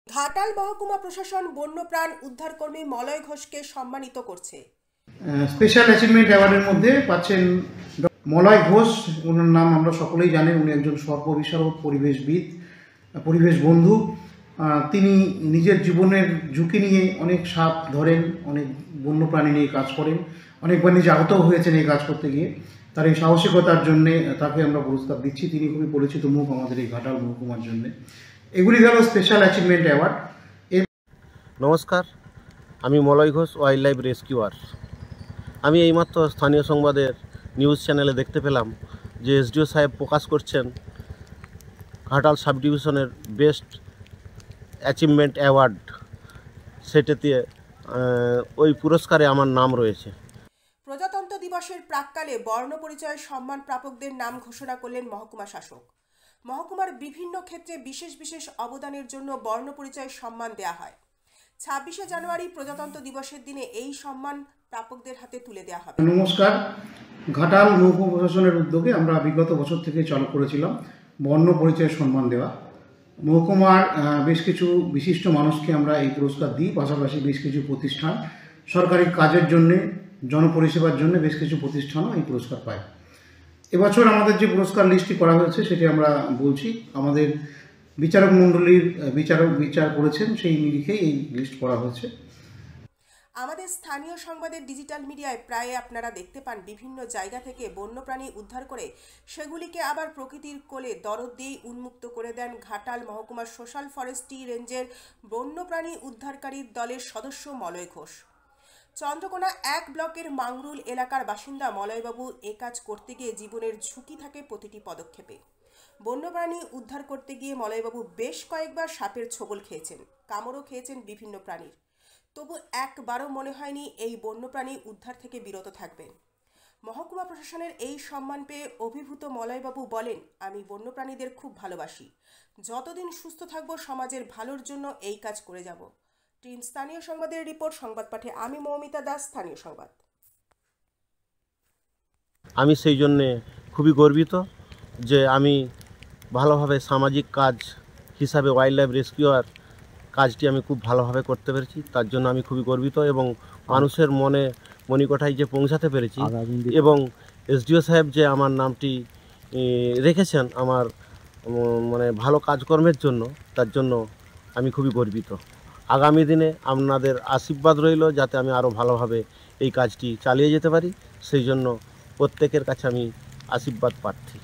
ঘাটাল মহকুমা প্রশাসন বন্যপ্রাণ উদ্ধারকর্মী মলয় ঘোষকে সম্মানিত করছে। স্পেশাল অ্যাচিভমেন্ট অ্যাওয়ার্ডের মধ্যে পাচ্ছেন মলয় ঘোষ। ওনার নাম আমরা সকলেই জানেন। উনি একজন সর্ববিশারদ, পরিবেশবিদ, পরিবেশ বন্ধু। তিনি নিজের জীবনের ঝুঁকি নিয়ে অনেক সাপ ধরেন, অনেক বন্যপ্রাণী নিয়ে কাজ করেন, অনেকবার নিজে আহতও হয়েছেন এই কাজ করতে গিয়ে। তার এই সাহসিকতার জন্যে তাকে আমরা পুরস্কার দিচ্ছি। তিনি খুবই পরিচিত মুখ আমাদের এই ঘাটাল মহকুমার জন্যে। এগুলি গেল স্পেশাল অ্যাচিভমেন্ট অ্যাওয়ার্ড। নমস্কার, আমি Malay Ghosh, wild life rescuer. আমি এইমাত্র স্থানীয় সংবাদের নিউজ চ্যানেলে দেখতে পেলাম যে এসডিও সাহেব প্রকাশ করছেন ঘাটাল সাব ডিভিশনের বেস্ট অ্যাচিভমেন্ট অ্যাওয়ার্ড, সেটাতে ওই পুরস্কারে আমার নাম রয়েছে। প্রজাতন্ত্র দিবসের প্রাক্কালে বর্ণ পরিচয় সম্মান প্রাপকদের নাম ঘোষণা করলেন মহকুমা শাসক। মহকুমার বিভিন্ন ক্ষেত্রে বিশেষ বিশেষ অবদানের জন্য বর্ণ পরিচয় সম্মান দেওয়া হয়। 26শে জানুয়ারি প্রজাতন্ত্র দিবসের দিনে এই সম্মান প্রাপকদের হাতে তুলে দেওয়া হবে। নমস্কার, ঘাটাল মহকুমা প্রশাসনের উদ্যোগে আমরা বিগত বছর থেকে চালু করেছিলাম বর্ণ পরিচয় সম্মান দেওয়া। মহকুমার বেশ কিছু বিশিষ্ট মানুষকে আমরা এই পুরস্কার দিই। পাশাপাশি বেশ কিছু প্রতিষ্ঠান সরকারি কাজের জন্যে, জনপরিষেবার জন্য বেশ কিছু প্রতিষ্ঠানও এই পুরস্কার পায়। এবছর আমাদের যে পুরস্কার লিস্টটি করা হয়েছে সেটি আমরা বলছি। আমাদের বিচারক মণ্ডলীর বিচার করেছেন, সেই নিরিখেই এই লিস্ট করা হয়েছে। আমাদের স্থানীয় সংবাদের ডিজিটাল মিডিয়ায় প্রায় আপনারা দেখতে পান বিভিন্ন জায়গা থেকে বন্যপ্রাণী উদ্ধার করে সেগুলিকে আবার প্রকৃতির কোলে দরদ দিয়েই উন্মুক্ত করে দেন ঘাটাল মহকুমার সোশ্যাল ফরেস্ট্রি রেঞ্জের বন্যপ্রাণী উদ্ধারকারী দলের সদস্য মলয় ঘোষ। চন্দ্রকোনা 1 ব্লকের মাংরুল এলাকার বাসিন্দা মলয়বাবু এ কাজ করতে গিয়ে জীবনের ঝুঁকি থাকে প্রতিটি পদক্ষেপে। বন্যপ্রাণী উদ্ধার করতে গিয়ে মলয়বাবু বেশ কয়েকবার সাপের ছোবল খেয়েছেন, কামড়ও খেয়েছেন বিভিন্ন প্রাণীর। তবু একবারও মনে হয়নি এই বন্যপ্রাণী উদ্ধার থেকে বিরত থাকবেন। মহকুমা প্রশাসনের এই সম্মান পেয়ে অভিভূত মলয়বাবু বলেন, আমি বন্যপ্রাণীদের খুব ভালোবাসি। যতদিন সুস্থ থাকব সমাজের ভালোর জন্য এই কাজ করে যাব। টিম স্থানীয় সংবাদের রিপোর্ট। সংবাদ পাঠে আমি মৌমিতা দাস, স্থানীয় সংবাদ। আমি সেই জন্যে খুবই গর্বিত যে আমি ভালোভাবে সামাজিক কাজ হিসাবে ওয়াইল্ড লাইফ রেস্কিউয়ার কাজটি আমি খুব ভালোভাবে করতে পেরেছি। তার জন্য আমি খুবই গর্বিত এবং মানুষের মণিকোঠায় যে পৌঁছাতে পেরেছি এবং এসডিও সাহেব যে আমার নামটি রেখেছেন আমার ভালো কাজকর্মের জন্য, তার জন্য আমি খুবই গর্বিত। আগামী দিনে আপনাদের আশীর্বাদ রইল যাতে আমি আরও ভালোভাবে এই কাজটি চালিয়ে যেতে পারি। সেই জন্য প্রত্যেকের কাছে আমি আশীর্বাদ প্রার্থী।